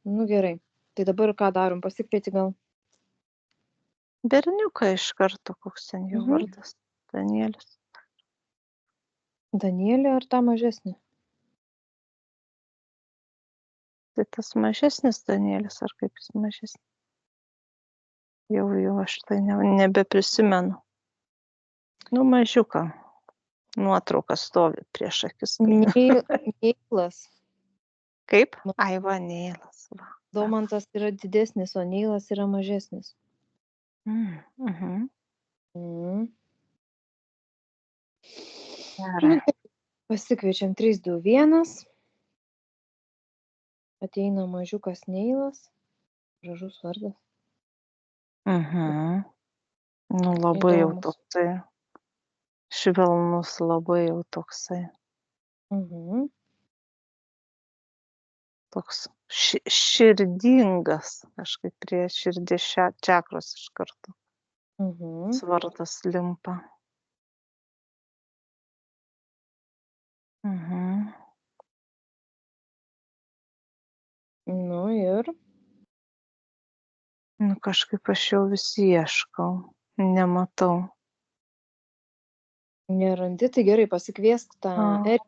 Nu gerai. Tai dabar ką darom? Pasikvieti gal? Berniuką iš karto, koks ten jo vardas. Danielis. Danielį ar tą mažesnį? Tai tas mažesnis Danielis, ar kaip jis mažesnis? Jau aš tai nebeprisimenu. Nu, mažiuką. Nuotrauka stovi prieš akis. Neilas. Kaip? Ai, Vanėlas. Domantas yra didesnis, o Neilas yra mažesnis. Gerai. Pasikviečiam 3, 2, 1. Ateina mažiukas Neilas. Gražus vardas. Nu, labai jau Įdomus. toksai. Švelnus, labai jau toksai. Toks širdingas. Kažkaip prie širdies čakros iš karto. Svardas limpa. Nu ir Nu, kažkaip aš jau vis ieškau. Nematau. nerandi, tai gerai, pasikviesk tą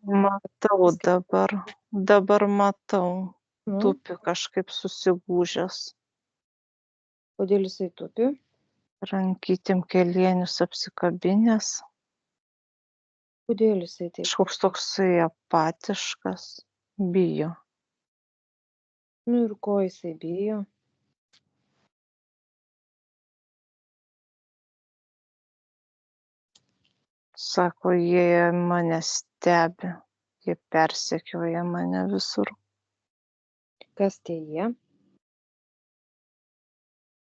Matau dabar. Dabar matau. Nu, Tupi kažkaip susigūžęs. kodėl jisai tupi? Rankytėm kelienius apsikabinęs. Kodėl jisai taip? Kažkoks toksai apatiškas. Bijo. Nu ir ko jisai bijo? Sako, jie mane stebi. Jie persekioja mane visur. Kas tie jie?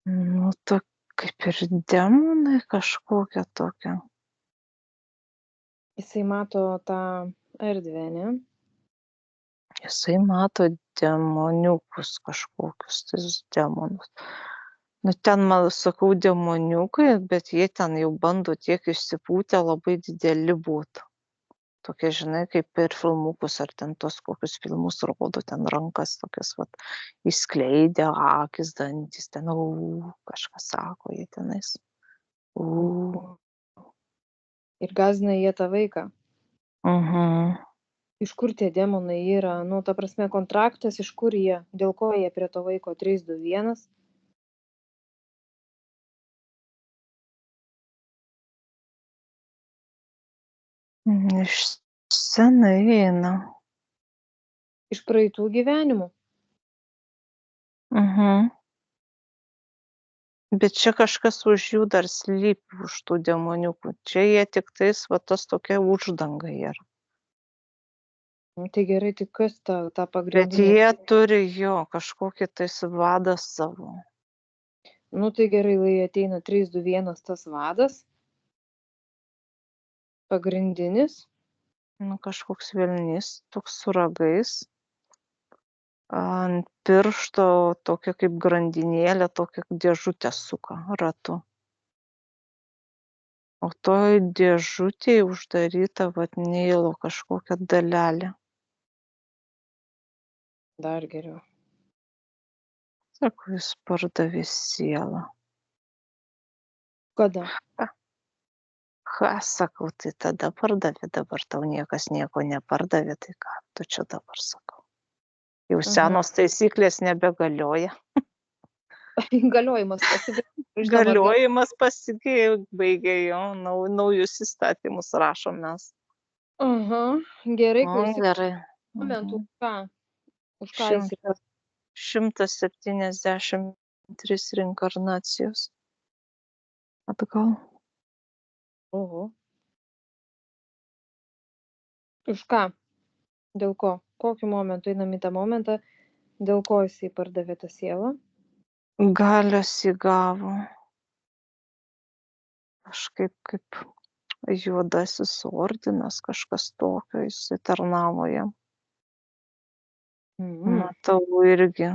Nu, kaip ir demonai kažkokia tokia. Jisai mato tą erdvę, ne? Jisai mato demoniukus kažkokius, tais demonus. Nu, ten, man sakau, demoniukai, bet jie ten jau bando tiek išsipūtę labai dideli būti. Tokie, žinai, kaip per filmukus, ar ten tos kokius filmus rodo, ten rankas tokias, įskleidę, akis, dantis, ten, kažką sako jie tenais. Ir gąsdina jie tą vaiką. Iš kur tie demonai yra? Nu, ta prasme, kontraktas, iš kur jie? Dėl ko jie prie to vaiko 3, 2, 1? Iš senai eina. Iš praeitų gyvenimų. Bet čia kažkas už jų dar slypi, už tų demoniukų. Čia jie tik tais, tas tokia uždanga yra. Tai gerai, tai kas tą Bet pagrindinį? jie turi kažkokį tais vadą savo. Nu, tai gerai, lai ateina 3, 2, 1 tas vadas. Pagrindinis. Nu, kažkoks velnys, toks su ragais. Ant piršto tokia kaip grandinėlė, tokia dėžutė suka ratu. O toj dėžutėje uždaryta Neilo kažkokia dalelė. Dar geriau. Sako, jis pardavė sielą. Kada? Sakau, tai tada pardavė, dabar tau niekas nieko nepardavė, tai ką tu čia dabar sakau. Jau senos taisyklės nebegalioja. Galiojimas pasibaigė. Galiojimas pasibaigė jo, naujus įstatymus rašom mes. Gerai, klausyk. Gerai. Momentų, ką? Už ką jis yra? 173 reinkarnacijos atgal. Oho. Už ką? Dėl ko? Kokiu momentu einam į tą momentą, dėl ko jisai pardavė tą sielą? Galios įgavo. Kažkaip kaip juodasis ordinas, kažkas tokio, jisai tarnavo jam. Matau irgi.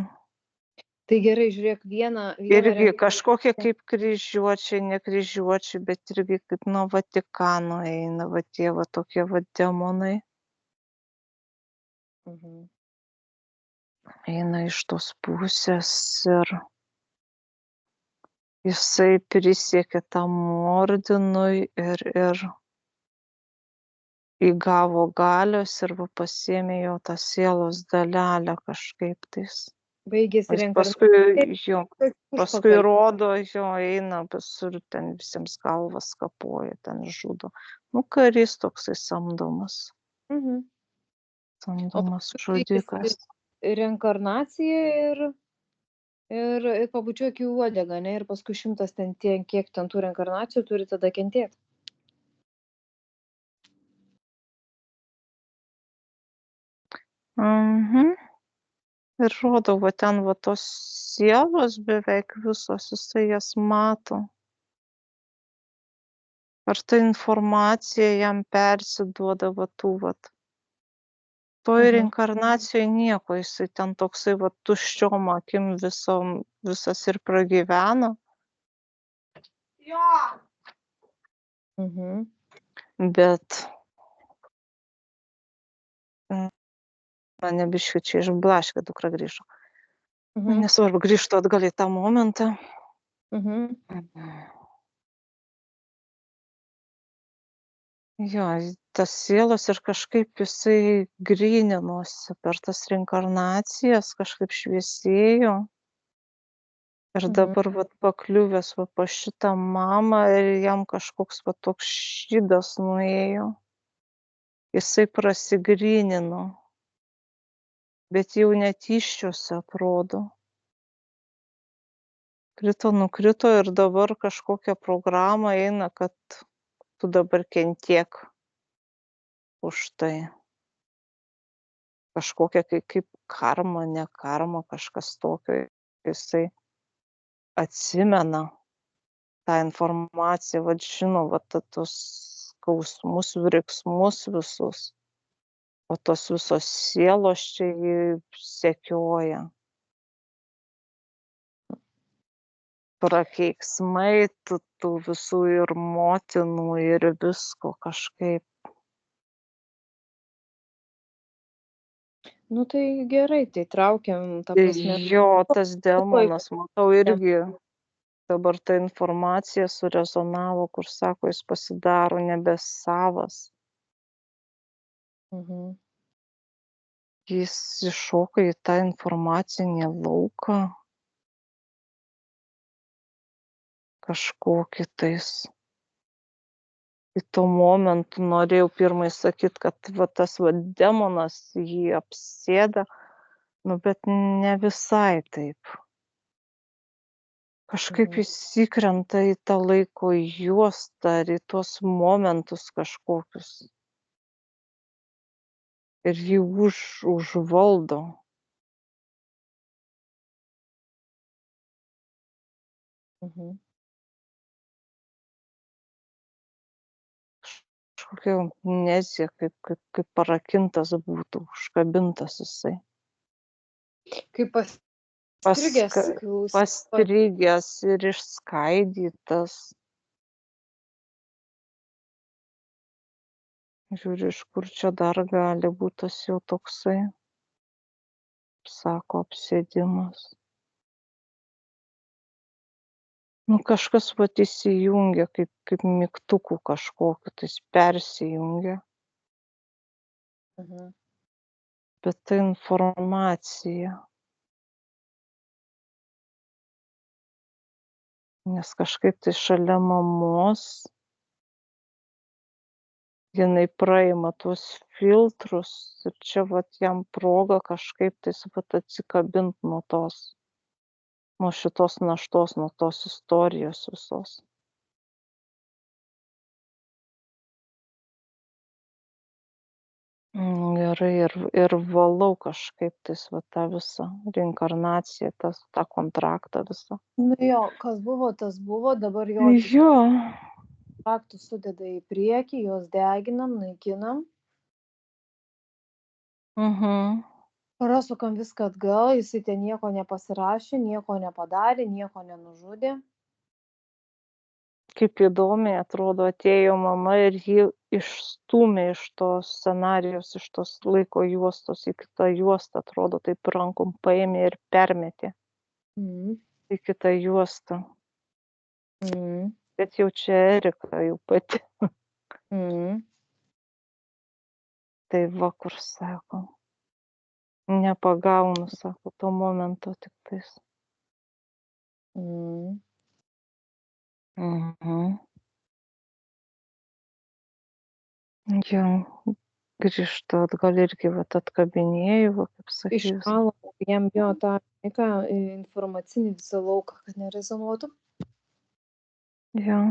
Tai gerai, žiūrėk, vieną Irgi kažkokie kaip kryžiuočiai, ne kryžiuočiai, bet irgi kaip nuo Vatikano eina, tie tokie demonai. eina iš tos pusės ir jisai prisiekė tam ordinui ir įgavo galios ir va pasiėmė jo tą sielos dalelę kažkaip tais. Baigėsi Jis reinkarnacija. paskui rodo, jo eina visur, ten visiems galvas kapoja, ten žudo. Nu, karys toksai samdomas. Mhm. Samdomas žudikas. Reinkarnacija ir pabučiuok į uodegą, ne? Ir paskui 100 ten tiek, kiek ten tų reinkarnacijų turi tada kentėti. Mhm. Ir rodo, va ten va tos sielos beveik visos, jisai jas mato. Ar ta informacija jam persiduoda va tų vat. Toj reinkarnacijoj nieko, jisai ten toksai va tuščiom akim visas ir pragyveno. Mhm. Bet mane biškį čia išblaškė, dukra grįžo. Mhm. Nesvarbu, grįžtu atgal į tą momentą. Mhm. Jo, tas sielos ir kažkaip jisai gryninosi per tas reinkarnacijas, kažkaip šviesėjo. Ir dabar vat pakliuvęs va pas šitą mamą ir jam kažkoks va toks šydas nuėjo. Jisai prasigrynino, bet jau net įsčiose atrodo. Nukrito ir dabar kažkokia programa eina, kad tu dabar kentiek už tai. Kažkokia kaip karma, ne karma, kažkas tokio. Jisai atsimena tą informaciją, vat žino, vat tos skausmus, vyriksmus visus. O tos visos sielos čia jį sekioja. Prakeiksmai tų visų ir motinų, ir visko kažkaip. Nu tai gerai, tai traukiam, ta prasme. Jo, tas demonas, matau, irgi dabar ta informacija surezonavo, kur sako, jis pasidaro nebesavas. Jis iššoka į tą informacinį lauką. Kažkokį tais. Į tuo momentu norėjau pirmai sakyt, kad va tas va demonas jį apsėda, nu bet ne visai taip. Kažkaip jis įkrenta į tą laiko juostą ar į tuos momentus kažkokius. Ir jį užvaldo. Kažkokia amnezija, kaip parakintas būtų, užkabintas jisai. Kaip Pastrigęs ir išskaidytas. Žiūriu, iš kur čia dar gali būti tas jau toksai, sako, apsėdimas. Nu, kažkas vat įsijungia, kaip mygtukų kažkokiu, tai persijungia. Bet ta informacija. Nes kažkaip tai šalia mamos jinai praima tuos filtrus ir čia vat jam proga kažkaip tais vat atsikabint nuo šitos naštos, nuo tos istorijos visos. Gerai, ir valau kažkaip tais va tą visą reinkarnaciją, tą kontraktą visą. Nu jo, kas buvo, tas buvo, dabar jo Jo. kontraktus sudeda į priekį, juos deginam, naikinam. Prasukam viską atgal, jisai ten nieko nepasirašė, nieko nepadarė, nieko nenužudė. kaip įdomiai atrodo, atėjo mama ir jį išstūmė iš tos scenarijos, iš tos laiko juostos į kitą juostą, atrodo, taip rankom paėmė ir permetė Mhm. į kitą juostą. Mhm. Bet jau čia Erika jau pati. Mhm. Tai va, kur sako. Nepagaunu, sako, to momento tiktais. Mhm. Mhm. Jau grįžtu atgal irgi vat atkabinėju, va, kaip sakys. Išvalo jam jo tą informacinį visą lauką, kad nerezonuotų. Jo.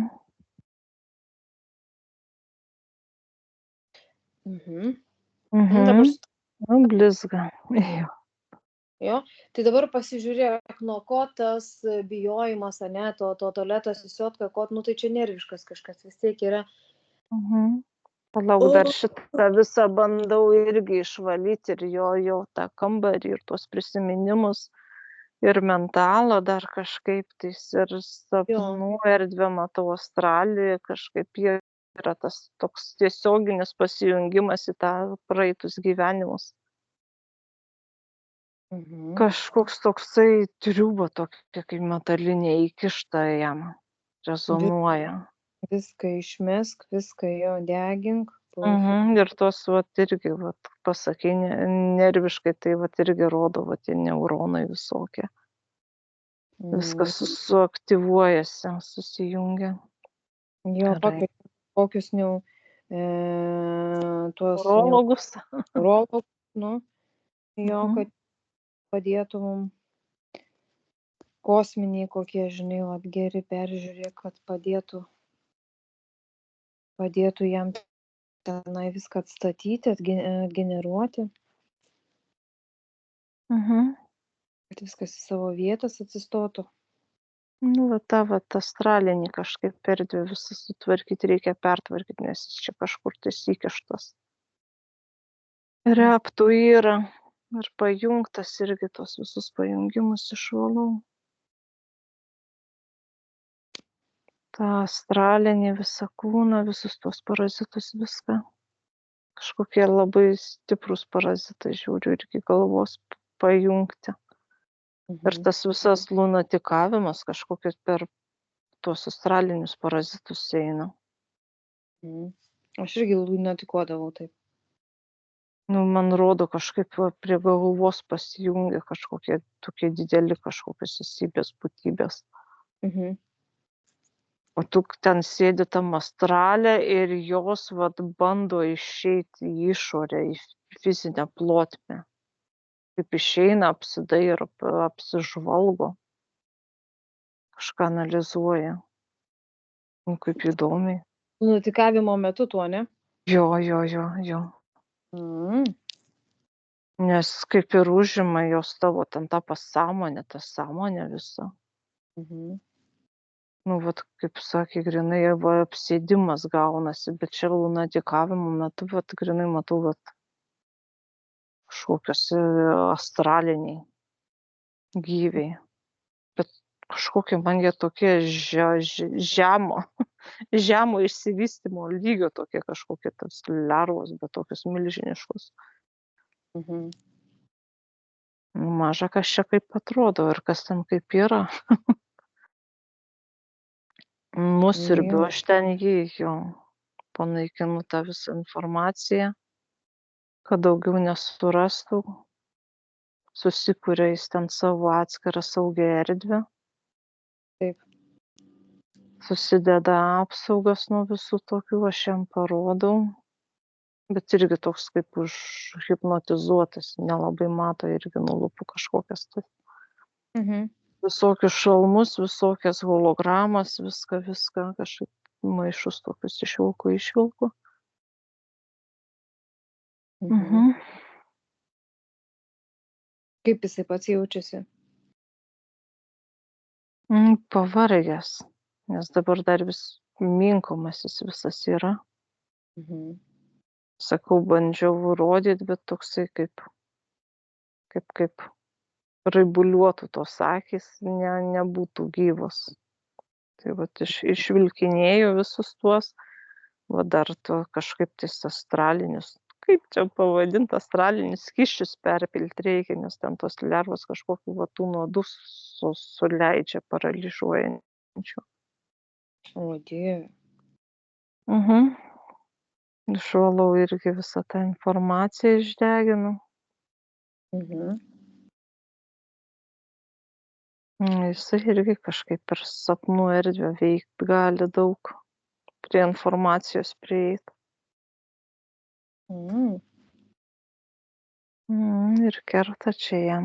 Mhm. Nu, dabar Mhm. Nu, blizga. Jo. jo, tai dabar pasižiūrėk, nuo ko tas bijojimas, ane, to tualeto sisiotką, nu tai čia nerviškas kažkas vis tiek yra. Mhm. Palauk, dar šitą visą bandau irgi išvalyti ir jo tą kambarį ir tuos prisiminimus ir mentalą dar kažkaip tais ir sapnų erdvę matau Australijoje, kažkaip yra tas toks tiesioginis pasijungimas į tą praeitus gyvenimus. Mhm. Kažkoks toksai triūba tokia kaip metalinė įkišta jam, rezonuoja. Viską išmesk, viską jo degink. Ir tos vat irgi vat pasakei nerviškai, tai vat irgi rodo vat tie neuronai visokie. Viskas suaktyvuojasi, susijungia. Jo, Gerai. pakvietė kokius tuos Urologus. urologus, nu, jo, Mhm. kad padėtų mum kosminiai kokie, žinai, vat geri peržiūrėk, kad padėtų jam tenai viską atstatyti, atgeneruoti, Mhm. kad viskas į savo vietas atsistotų. Nu, va tą vat astralinį kažkaip erdvę visą sutvarkyti, reikia pertvarkyti, nes jis čia kažkur tais įkištas. Reptų yra ir pajungtas irgi tos visus pajungimus išvalau. tą astralinį visą kūną, visus tuos parazitus, viską. Kažkokie labai stiprus parazitai, žiūriu, irgi galvos pajungti. Ir tas visas lunatikavimas kažkokius per tuos astralinius parazitus eina. Aš irgi lunatikuodavau taip. Nu, man rodo, kažkaip prie galvos pasijungia kažkokie tokie dideli kažkokios esybės, būtybės. O tu ten sėdi tam astrale ir jos vat bando išeiti į išorę, į fizinę plotmę. Kaip išeina, apsidairo, apsižvalgo, kažką analizuoja. Nu, kaip įdomiai. Nutikavimo metu tuo, ne? Jo. Nes kaip ir užima jos tavo ten tą pasąmonę, tą sąmonę visą. Nu, vat, kaip sakė, grinai va, apsėdimas gaunasi, bet čia lunatikavimo metu, vat, grinai matau, vat, kažkokios astraliniai gyviai. Bet kažkokie man jie tokie žemo išsivystymo lygio, tokie kažkokie tas lervos, bet tokios milžiniškos. Maža kas čia kaip atrodo ir kas ten kaip yra. Nusiurbiu aš ten jį, jo, panaikinu tą visą informaciją, kad daugiau nesurastų, susikuria jis ten savo atskirą saugią erdvę. Taip. Susideda apsaugas nuo visų tokių, aš jam parodau, bet irgi toks kaip užhipnotizuotas, nelabai mato, irgi nuo lūpų kažkokias tai. Visokius šalmus, visokias hologramas, viską, kažkaip maišus tokius išvilku. Kaip jisai pats jaučiasi? Pavargęs, nes dabar dar vis minkomasis visas yra. Sakau, bandžiau rodyti, bet toksai kaip raibuliuotų tos akys, nebūtų gyvos. Tai vat išvilkinėjau visus tuos, va dar to kažkaip tais astralinius, kaip čia pavadint, astralinius skysčius perpilt reikia, nes ten tos lervos kažkokiu va tų nuodų suleidžia paralyžiuojančių. O Dieve. Išvalau irgi visą tą informaciją išdeginu. Jisai irgi kažkaip per sapnų erdvę veikt gali daug, prie informacijos prieit. Ir kerta čia jam,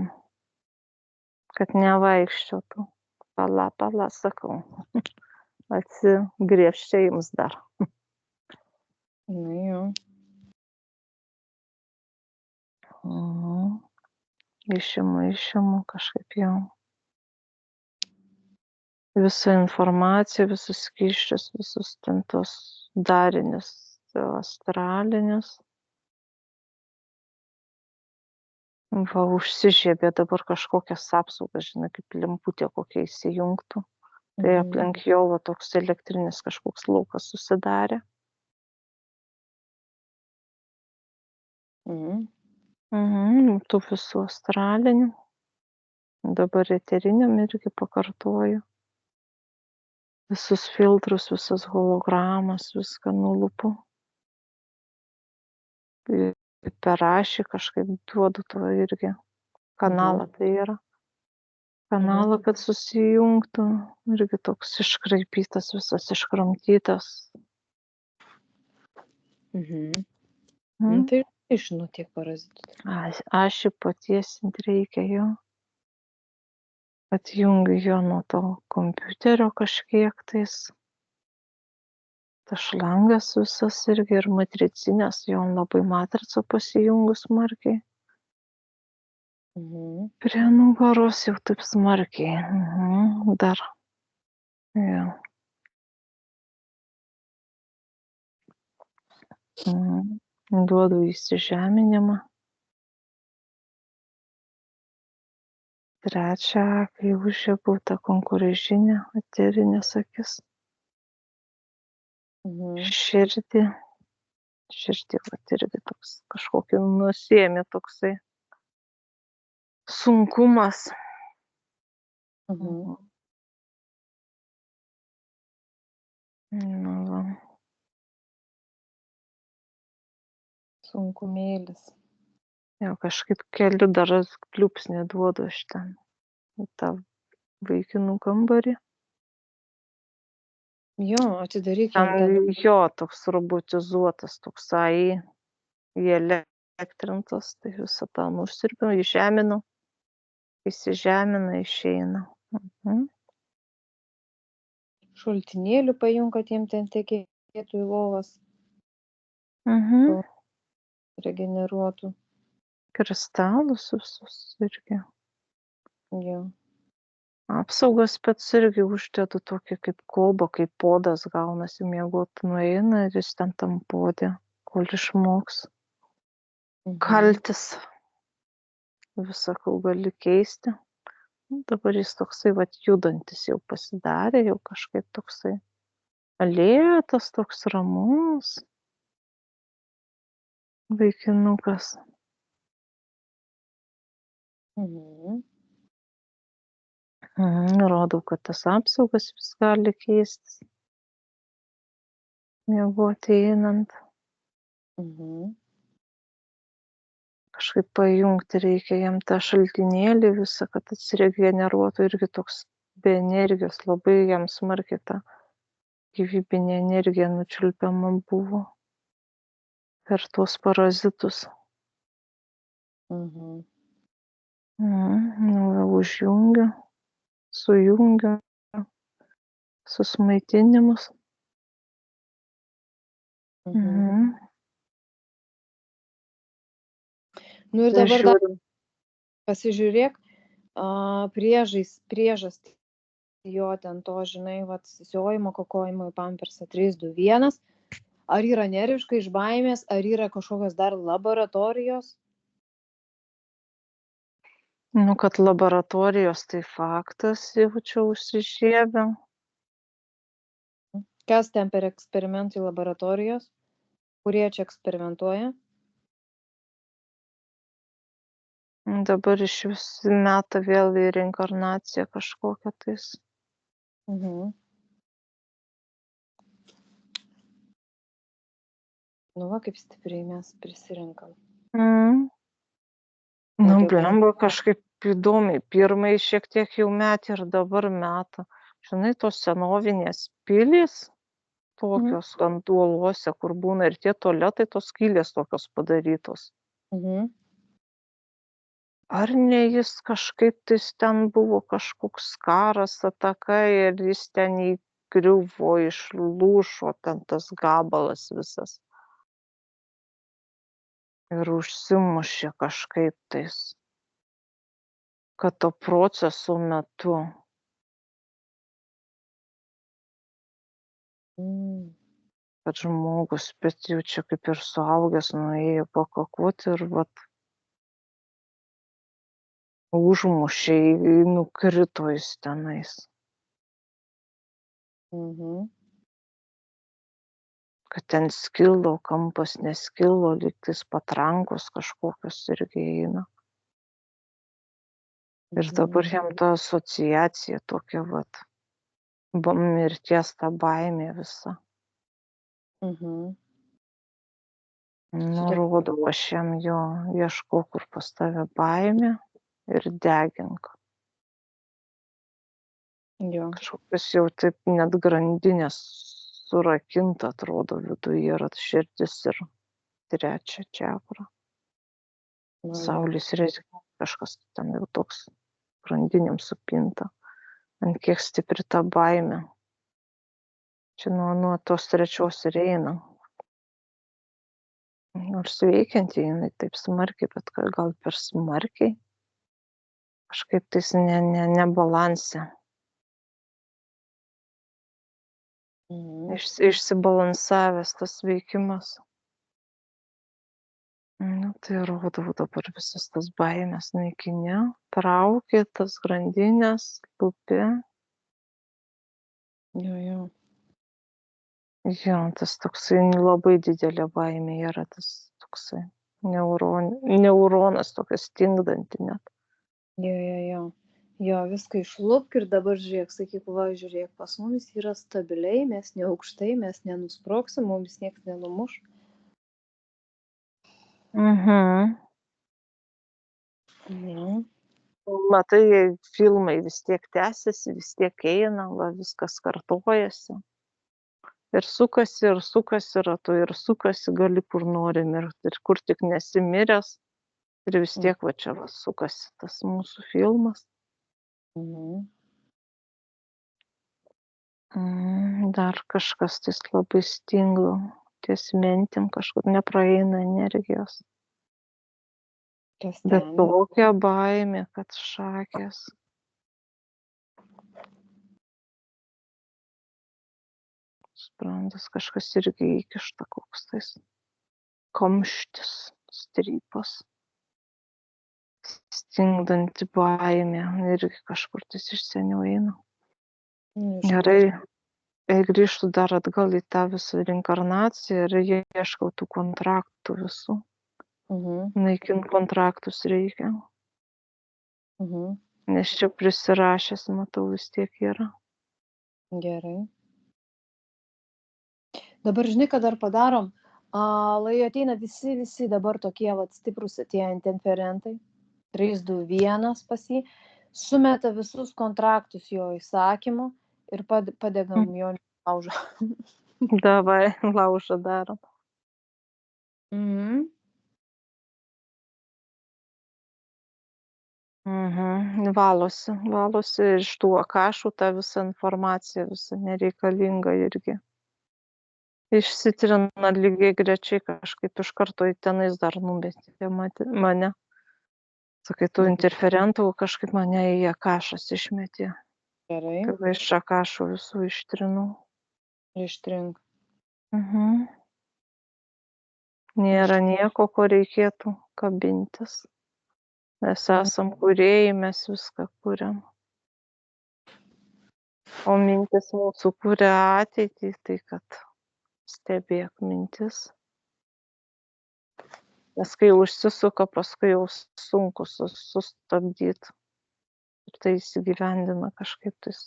kad nevaikščiotų. Pala, sakau. Atsigriežt čia jums dar. Nu jo. Išimu kažkaip jau. Visą informaciją, visus skysčius, visus ten tos darinius astralinius. Va, užsižiebė dabar kažkokias apsaugas, žinai, kaip lemputė kokia įsijungtų. Tai aplink jo va toks elektrinis kažkoks laukas susidarė. Tų visų astralinių. Dabar eteriniam irgi pakartoju. Visus filtrus, visas hologramas, viską nulupu. Per ašį kažkaip duodu to irgi. Kanalą tai yra. Kanalą, kad susijungtų. Irgi toks iškraipytas, visas iškramtytas. Tai žinau tiek parazitų. Ašį patiesint reikia jo. Atjungiu jo nuo to kompiuterio kažkiek tais. Tas šlangas visas irgi ir matricinės, jo labai matrica pasijungus smarkiai. Prie nugaros jau taip smarkiai. Dar. Jo. Duodu įsižeminimą. Trečią, kai užžiebu tą konkurežinę, eterinės akis. Širdį. Širdį, vat irgi toks kažkokį nusiėmė toksai sunkumas. Nu, va. Sunkumėlis. Jau kažkaip keliu dar pliūpsnį duodu aš ten į tą vaikinų kambarį. Jo, atidaryk jam Ten ten. jo toks robotizuotas, toksai įelektrintas, tai visą tą nusiurbiu, įžeminu, įsižemina, išeina. Šaltinėlių pajung, kad jiem ten tekėtų į lovas. Regeneruotų. Kristalus visus irgi. Jo. Apsaugos spec irgi uždedu tokį kaip kolbą, kaip podas gaunasi, miegot nueina ir jis ten tam podė, kol išmoks kaltis. Visakau gali keisti. Dabar jis toksai vat judantis jau pasidarė, jau kažkaip toksai lėtas, toks ramus vaikinukas. Rodau, kad tas apsaugas vis gali keistis. Miegoti einant. Kažkaip pajungti reikia jam tą šaltinėlį visą, kad atsiregeneruotų, irgi toks be energijos, labai jam smarkiai ta gyvybinė energija nučiulpiama buvo per tuos parazitus. Užjungiu, sujungiu, susmaitinimus. Nu ir dabar dar pasižiūrėk priežastį jo ten to, žinai, vat siojimo, kokojimo į pampersą 3, 2, 1. Ar yra nerviškai iš baimės, ar yra kažkokios dar laboratorijos? Nu, kad laboratorijos tai faktas, jaučiau užsižiebę. Kas ten per eksperimentai laboratorijos? Kurie čia eksperimentuoja? Dabar iš vis meta vėl į reinkarnaciją kažkokią tais. Mhm. Nu va, kaip stipriai mes prisirenkam. Mm. Nu, Tokia blemba, kažkaip įdomiai. Pirmai šiek tiek jau metė ir dabar meta. Žinai, tos senovinės pilys, tokios ant uolose, kur būna ir tie tualetai, tos skylės tokios padarytos. Mhm. Ar ne jis kažkaip tais ten buvo kažkoks karas, ataka ir jis ten įgriuvo, išlūžo ten tas gabalas visas. Ir užsimušė kažkaip tais, kad to proceso metu. Mm. Kad žmogus, bet jau čia kaip ir suaugęs nuėjo pakakoti ir vat užmušė, nukrito jis tenais. Mhm. Kad ten skilo, kampas neskilo, lygtais patrankos kažkokios irgi eina. Ir dabar jam ta asociacija tokia vat, mirties ta baimė visa. Mhm. Nurodau, aš jam jo ieškau, kur pas tave baimė ir degink. Jo. Kažkokios jau taip net grandinės surakinta atrodo viduje yra širdis ir trečia čakra. Nu, jo. Saulės rezika kažkas ten jau toks grandinėm supinta. Ant kiek stipri ta baimė. Čia nuo tos trečios ir eina. Nors veikianti jinai taip smarkiai, bet gal per smarkiai. Kažkaip tais nebalanse. Mhm. Išsibalansavęs tas veikimas. Nu, tai rodau dabar visas tas baimės naikini, traukė tas grandinės, lupi. Jo. Jo, tas toksai labai didelė baimė yra, tas toksai neuronas tokias stingdanti net. Jo. Jo, viską išlupk ir dabar žiūrėk, sakyk, va, žiūrėk, pas mumis yra stabiliai, mes ne aukštai, mes nenusproksim, mums nieks nenumuš. Mhm. Mhm. Matai, filmai vis tiek tęsiasi, vis tiek eina, va, viskas kartojasi. Ir sukasi ratu, ir sukasi, gali kur nori mirti, ir kur tik nesimiręs. Ir vis tiek va čia va sukasi tas mūsų filmas. Mhm. Dar kažkas tais labai stinglo, ties mintim kažkur nepraeina energijos. Kas Bet ten? tokia baimė, kad šakės. Sprandas kažkas irgi įkišta koks tais kamštis, strypas. Stingdanti baimė irgi kažkur tais iš seniau eina. Gerai, grįžtu dar atgal į tą visą reinkarnaciją ir ieškau tų kontraktų visų. Mhm. Naikint kontraktus reikia. Mhm. Nes čia prisirašęs, matau, vis tiek yra. Gerai. Dabar žinai, ką dar padarom? Lai ateina visi dabar tokie vat stiprus atėję interferentai. 3, 2, 1 pas jį. Sumeta visus kontraktus jo įsakymu ir padegam jo laužą. Davai, laužą darom. Mhm. Valosi ir iš tų akašų ta visa informacija, visa nereikalinga irgi. Išsitrina lygiai grečiai, kažkaip iš karto į tenais dar numetė mane. Sakai, tų interferentų kažkaip mane į akašas išmetė. Gerai. Tai iš akašų visų ištrinau. Ištrink. Nėra nieko, ko reikėtų kabintis. Mes esam kūrėjai, mes viską kuriam. O mintis mūsų kuria ateitį, tai kad stebėk mintis. Nes kai užsisuka, paskui jau sunku sustabdyti. Ir tai įsigyvendina kažkaip tais.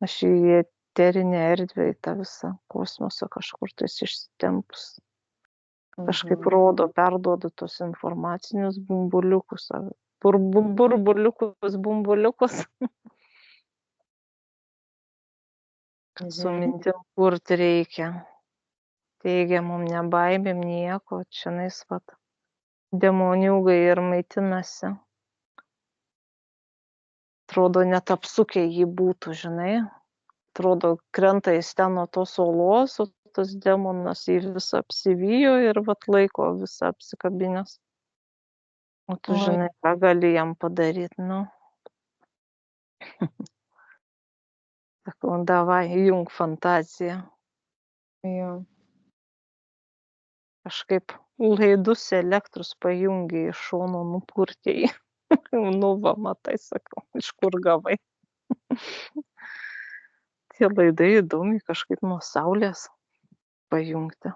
Aš į eterinę erdvę, į tą visą kosmosą kažkur tais išsitempus. Kažkaip rodo, perduoda tos informacinius bumbuliukus. Burbuliukus. Kad su mintim kurti reikia. Teigiamom nebaimėm nieko. Čionais vat demoniukai ir maitinasi. Atrodo, net apsukę jį būtų, žinai. Atrodo, krenta jis ten nuo tos uolos, o tas demonas jį visą apsivijo ir vat laiko visą apsikabinęs. O tu žinai, ką gali jam padaryti, nu. Sakau, davai, jung fantaziją. Jo. Kažkaip laidus elektrus pajungė iš šono, nupurtė jį. Nu, va, matai, sakau, iš kur gavai. Tie laidai įdomi kažkaip nuo saulės pajungti.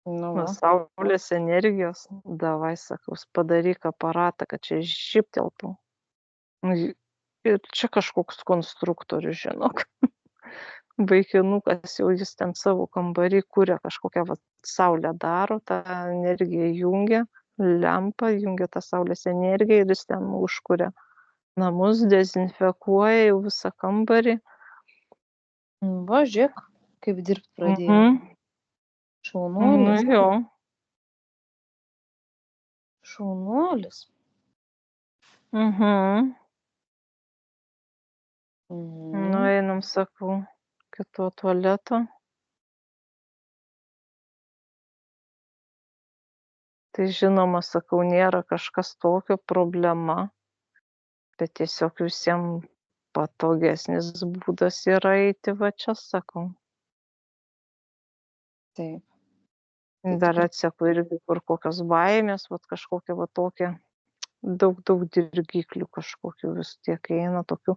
Nuo saulės energijos. Davai, sakau, padaryk aparatą, kad čia žipteltų. Ir čia kažkoks konstruktorius, žinok. Vaikinukas jau jis ten savo kambarį kuria kažkokią saulę daro, tą energiją jungia, lempą, jungia tą saulės energiją ir jis ten užkuria namus, dezinfekuoja jau visą kambarį. Va, žiūrėk, kaip dirbti pradėjo. Šaunuolis. Jo. Šaunuolis. Nueinam, sakau, kito tualeto. Tai žinoma, sakau, nėra kažkas tokio problema, bet tiesiog visiems patogesnis būdas yra eiti va čia, sakau. Taip. Dar atseku irgi, kur kokios baimės, vat kažkokia va tokia, daug dirgiklių kažkokių vis tiek eina, tokių,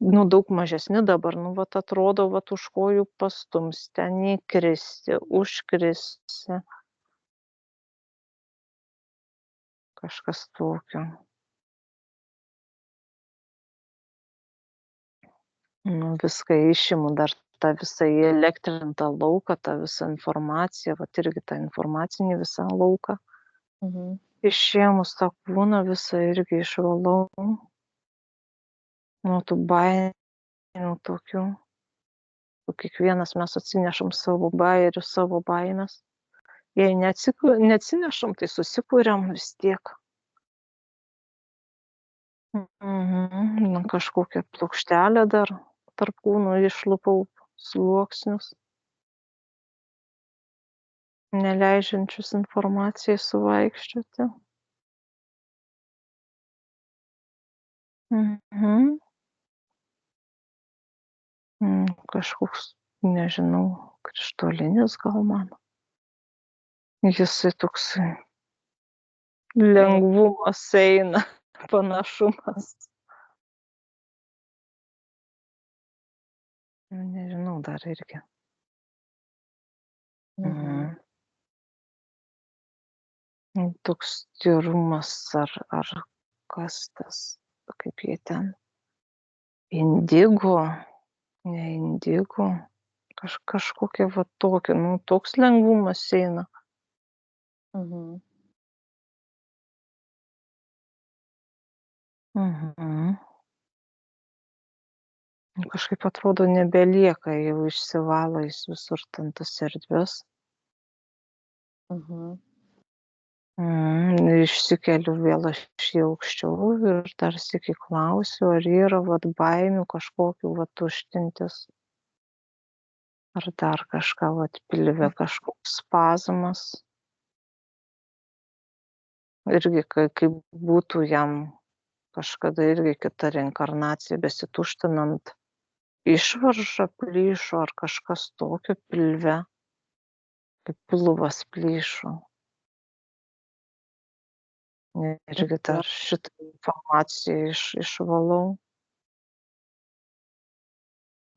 nu, daug mažesni dabar, nu, vat atrodo, vat už kojų pastums, ten įkristi, užkristi. Kažkas tokio. Nu, viską išimu, dar tą visą įelektrintą lauką, tą visą informaciją, vat irgi tą informacinį visą lauką. Išėmus tą kūną visą irgi išvalau. Nuo tų baimių tokių. Kiekvienas mes atsinešam savo bairius, savo baimės. Jei neatsinešam, tai susikūriam vis tiek. Kažkokią plokštelę dar tarp kūnų išlupau sluoksnius, neleidžiančius informacijai suvaikščioti. Kažkoks, nežinau, krištolinis gal man. Jisai toksai lengvumas eina, panašumas. Nežinau, dar irgi. Toks tyrumas ar kas tas, kaip jie ten. Indigo, ne indigo. Kažkokia va tokia, nu, toks lengvumas eina. Kažkaip atrodo nebelieka, jau išsivalo jis visur ten tas erdves. Išsikeliu vėl aš į aukščiau ir dar sykį klausiu, ar yra vat baimių kažkokių vat tuštintis. Ar dar kažką vat pilve, kažkoks spazmas. Irgi kaip būtų jam kažkada irgi kita reinkarnacija besituštinant. Išvarža plyšo ar kažkas tokio pilve, kaip pilvas plyšo. Irgi dar šitą informaciją išvalau.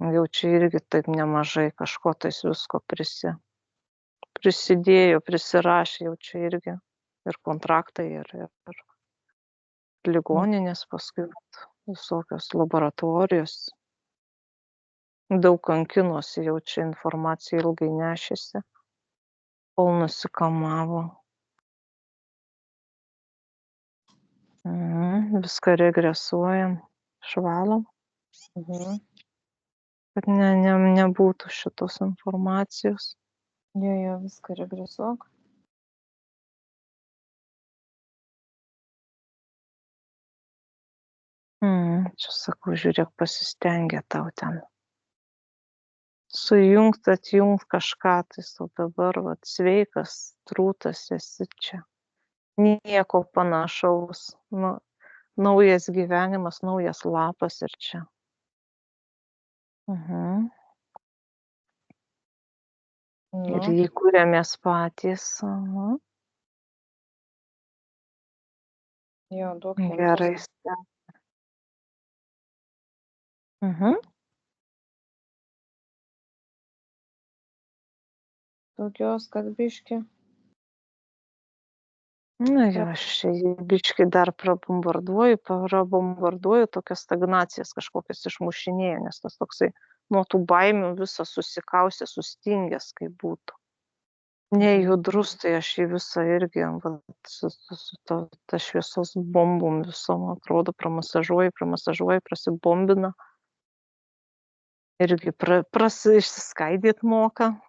Jau čia irgi taip nemažai kažko tais visko prisidėjo, prisirašė jau čia irgi. Ir kontraktai, ir ligoninės paskui visokios laboratorijos. Daug kankinosi, jau čia informacija ilgai nešėsi, kol nusikamavo. Viską regresuojam, švalom, kad nebūtų šitos informacijos. Jo, viską regresuok. Čia sakau, žiūrėk, pasistengia tau ten sujungt, atjungt kažką, tai o dabar vat, sveikas, trūtas esi čia. Nieko panašaus. Naujas gyvenimas, naujas lapas ir čia. Ir jį kūrėmės patys. Jo, daug Gerai. Tokios, kad biški. Jo, aš čia jį biški dar prabombarduoju, tokias stagnacijas kažkokias išmušinėju, nes tas toksai nuo tų baimių visas susikausė, sustingęs, kaip būtų. Nejudrus, tai aš jį visą irgi su ta šviesos bombom visom, atrodo, pramasažuoju, prasibombina. Irgi išsiskaidyt moka.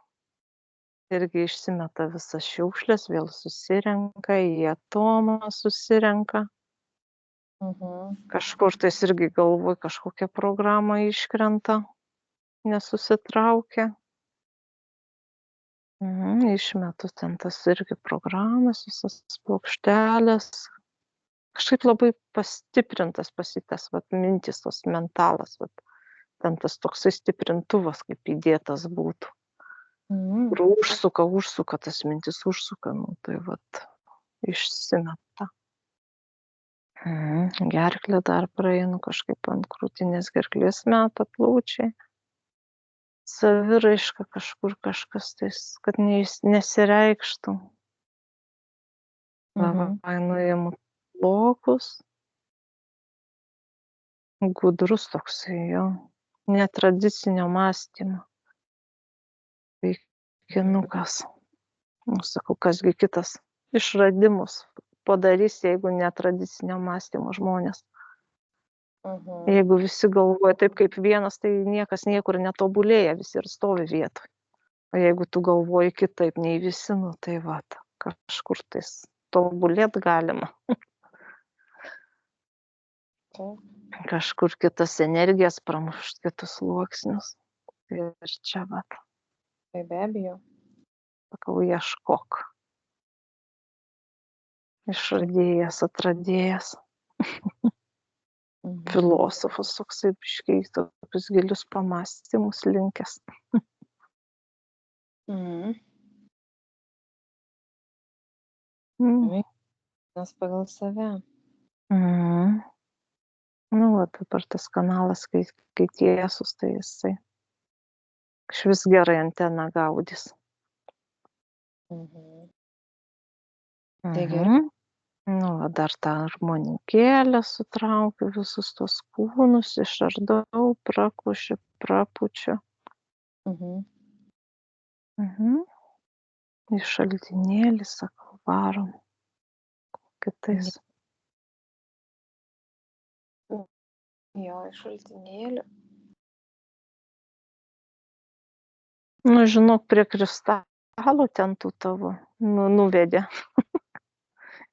Irgi išsimeta visas šiukšlės, vėl susirenka, į atomą susirenka. Kažkur tais irgi galvoj kažkokia programa iškrenta, nesusitraukia. Išmetu ten tas irgi programas, visas plokštelės. Kažkaip labai pastiprintas pasitas, mintis, tos mentalas, ten tas toksai stiprintuvas, kaip įdėtas būtų. Kur užsuka, tas mintis užsuka, tai išsimeta. Gerklę dar praeinu, kažkaip ant krūtinės gerklės meta plaučiai. Saviraiška kažkur kažkas tais, kad nesireikštų. Nuimu blokus. Gudrus toksai jo, netradicinio mąstymo. Vaikinukas. Sakau, kasgi kitas išradimus padarys, jeigu netradicinio mąstymo žmonės. Jeigu visi galvoja taip kaip vienas, tai niekas niekur netobulėja, visi ir stovi vietoj. O jeigu tu galvoji kitaip nei visi, tai kažkur tais tobulėt galima. Kažkur kitas energijas pramušt, kitus sluoksnius. Ir čia Tai be abejo. Sakau, ieškok. Išradėjas, atradėjas. Filosofas toksai biškiai, tokius gilius pamąstymus linkęs. Nes pagal save. Dabar tas kanalas, kai tiesus, tai jisai išvis gerai anteną gaudys. Tai gerai. Dar tą harmonikėlę sutraukiu, visus tos kūnus išardau, prakušiu, prapučiu. Į šaltinėlį, sakau, varom. Kitais. Jo, į šaltinėlį. Žinok, prie kristalo ten tų tavo nuvedė.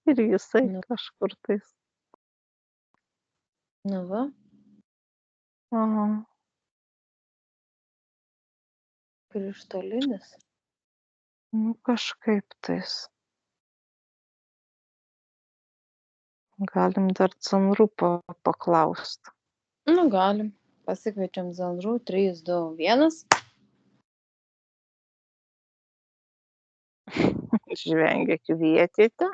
Ir jisai kažkur tais. Va. Krištolinis. Kažkaip tais. Galim dar Dzanrų paklausti. Galim. Pasikviečiam Dzanrų. 3, 2, 1. Žvengia, kvietėte.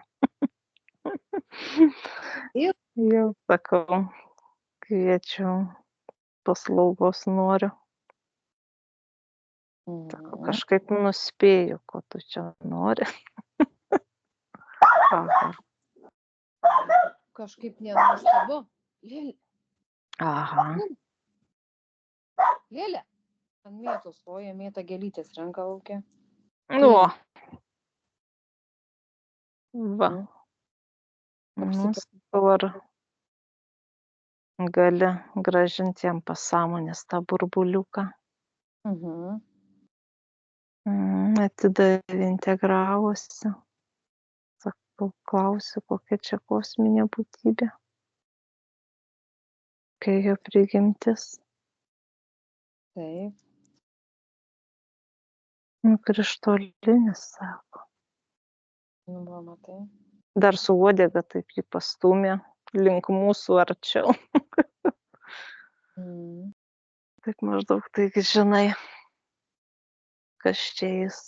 Jau sakau, kviečiu, paslaugos noriu. Kažkaip nuspėju, ko tu čia nori. Aha. Kažkaip nenuostabu. Lėlė, Aha. Lėlė. Ant mėtos loja, mėta gėlytės renka lauke. O. Va. Ar gali grąžinti jam pasąmonės tą burbuliuką. Atidavė, integravosi. Sakau, klausiu, kokia čia kosminė būtybė. Kai jo prigimtis. Taip. Krištolinis, sako. Va, matai. Dar su uodega taip jį pastumė link mūsų arčiau. Taip maždaug, taigi žinai, kas čia jis.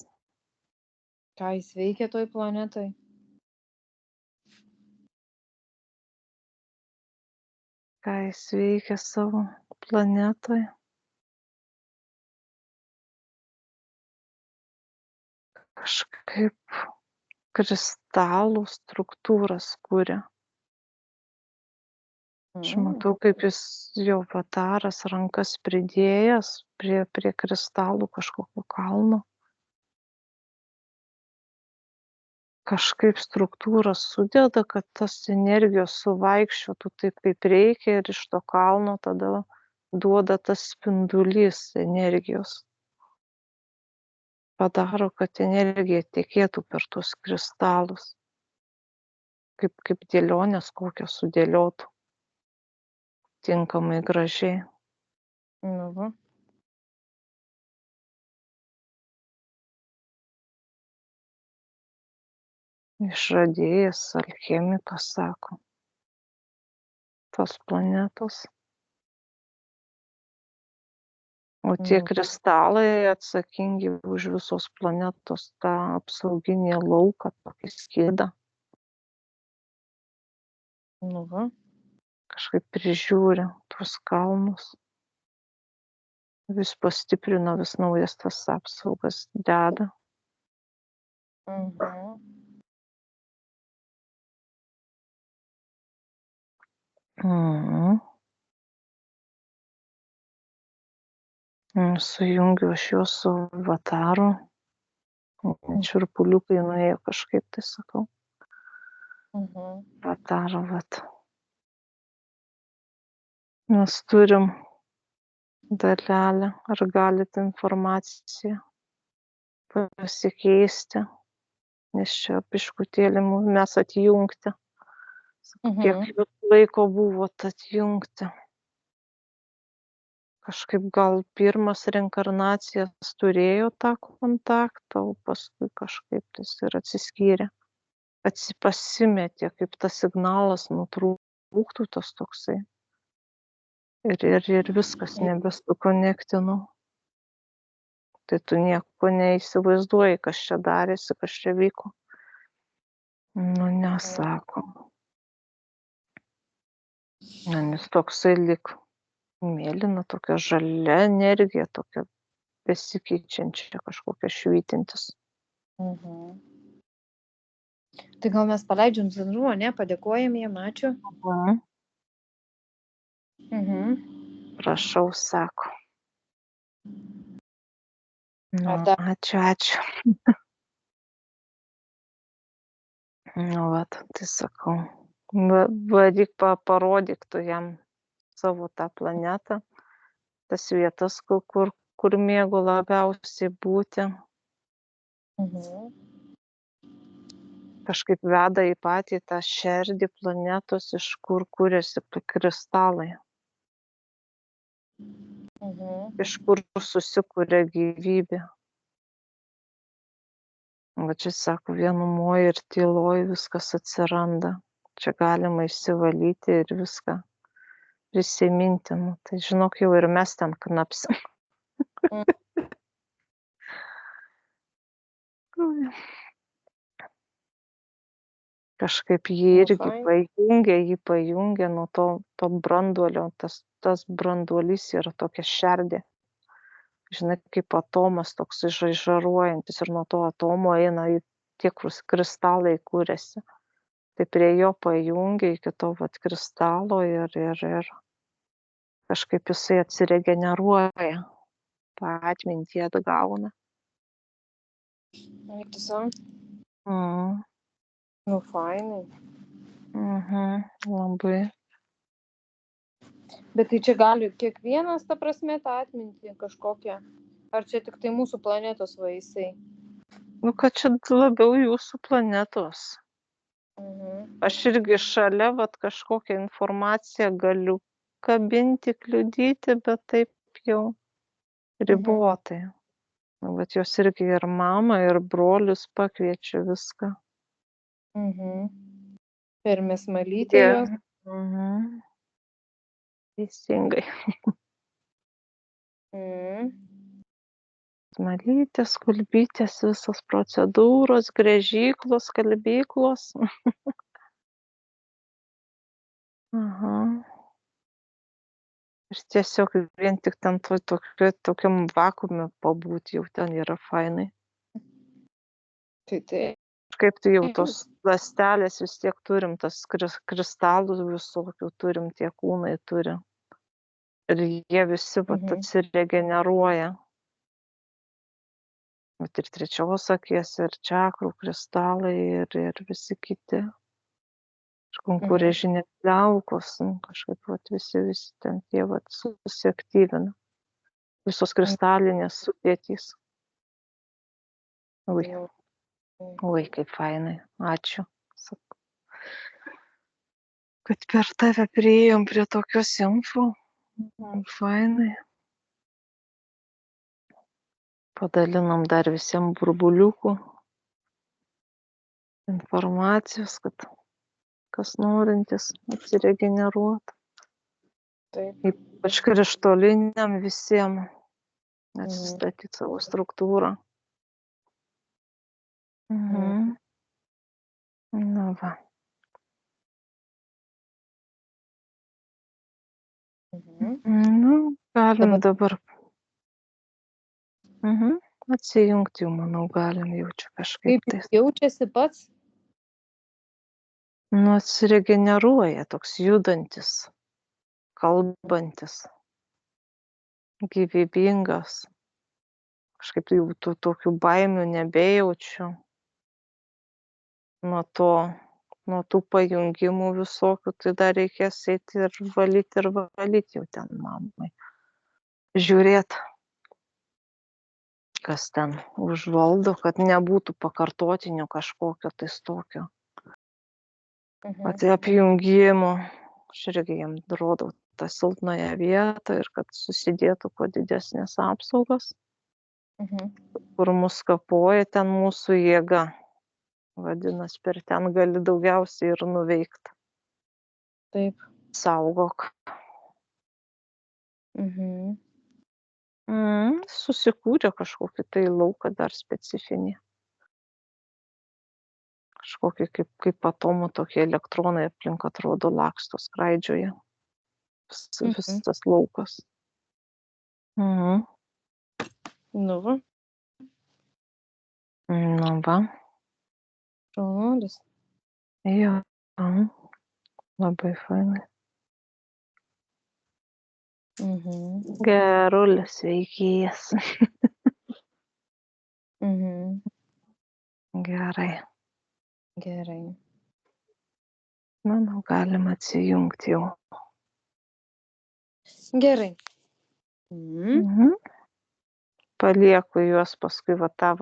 Ką jis veikia toj planetoj? Ką jis veikia savo planetoj. Kažkaip kristalų struktūras kuria. Aš matau, kaip jis jo avataras rankas pridėjęs prie kristalų kažkokio kalno. Kažkaip struktūras sudeda, kad tas energijos suvaikščiotų taip, kaip reikia ir iš to kalno tada duoda tas spindulys energijos. Padaro, kad energija tekėtų per tuos kristalus. Kaip dėlionės kokios sudėliotų. Tinkamai gražiai. Va. Išradėjas, alchemikas, sako, tos planetos. O tie kristalai atsakingi už visos planetos tą apsauginį lauką, tokį skydą. Va. Kažkaip prižiūri tuos kalnus. Vis pastiprina, vis naujas tas apsaugas deda. Sujungiu aš juos su avataru. Čirpuliukai nuėjo kažkaip, tai sakau. Avataro, vat. Mes turim dalelę, ar galit informaciją pasikeisti, nes čia biškutėlį mes atjungti. Kiek jūs laiko buvot atjungti. Kažkaip gal pirmas reinkarnacijas turėjo tą kontaktą, o paskui kažkaip tas ir atsiskyrė. Pasimetė, kaip tas signalas nutrūktų, tas toksai. Ir viskas nebesukonektino. Tai tu nieko neįsivaizduoji, kas čia darėsi, kas čia vyko. Nu, nesako. Nes toksai lyg mėlyna, tokia žalia energija, tokia besikeičiančia, kažkokia švytintis. Tai gal mes paleidžiam Zenruo, ne? Padėkojam jiem, ačiū. Prašau, sako. Nu, ačiū. Nu, vat, tai sakau. Varyk, parodyk tu jam savo tą planetą, tas vietas, kur mėgo labiausiai būti. Kažkaip veda į patį tą šerdį planetos, iš kur kuriasi kristalai. Iš kur susikuria gyvybė. Va čia sako, vienumoj ir tyloj viskas atsiranda. Čia galima išsivalyti ir viską prisiminti. Nu, tai žinok, jau ir mes ten knapsim. Kažkaip jį irgi pajungia nuo to branduolio. Tas branduolys yra tokia šerdė. žinai, kaip atomas toks žaižaruojantis ir nuo to atomo eina į tie kristalai kūrėsi. Tai prie jo pajungia iki to vat kristalo ir kažkaip jisai atsiregeneruoja, tą atmintį atgauna. Eik tu sau. Mm. Nu, fainai. Labai. Bet tai čia gali kiekvienas, ta prasme, tą atmintį kažkokią. Ar čia tik tai mūsų planetos vaisiai? Nu, kad čia labiau jūsų planetos. Aš irgi šalia vat kažkokią informaciją galiu kabinti, kliudyti, bet taip jau ribotai. Bet jos irgi ir mama, ir brolius pakviečia viską. Per mesmalytę jos. Teisingai. Malytės, kulbytės, visos procedūros, gręžyklos, kalbyklos. Ir tiesiog vien tik ten tokiam vakuume pabūti jau ten yra fainai. Tai. Kaip tai jau tos ląstelės vis tiek turim, tas kristalų visokių turim, tie kūnai turi. Ir jie visi atsiregeneruoja. Bet ir trečios akies, ir čakrų kristalai, ir visi kiti. Ir konkurežinės liaukos, kažkaip visi ten tie susiaktyvina. Visos kristalinės sudėtys. Oi, kaip fainai. Ačiū. Kad per tave priėjom prie tokios info. Fainai. Padalinam dar visiems burbuliukų informacijos, kad kas norintis atsiregeneruoti. Ypač krištoliniam visiems atsistatyti savo struktūrą. Na va. Nu, galim dabar. Atsijungti jau, manau, galim jau čia kažkaip. Kaip jaučiasi pats? Nu, atsiregeneruoja, toks judantis, kalbantis, gyvybingas. Kažkaip jau tokių baimių nebejaučiu. Nuo tų pajungimų visokių, tai dar reikės eiti ir valyti jau ten mamai. Žiūrėt, kas ten užvaldo, kad nebūtų pakartotinio kažkokio tais tokio. Apjungimo. Aš irgi jam rodau tą silpnąją vietą ir kad susidėtų kuo didesnės apsaugos. Kur mus kapoja, ten mūsų jėga. Vadinasi, per ten gali daugiausiai ir nuveikti. Taip. Saugok. Susikūrė kažkokį tai lauką dar specifinį. Kažkokį kaip atomų tokie elektronai aplink atrodo laksto, skraidžioja. Vis tas laukas. Nu va. Šaunuolis. Jo. Labai fainai. Gerulis veikėjas. Gerai. Manau, galim atsijungti jau. Gerai. Palieku juos paskui va tą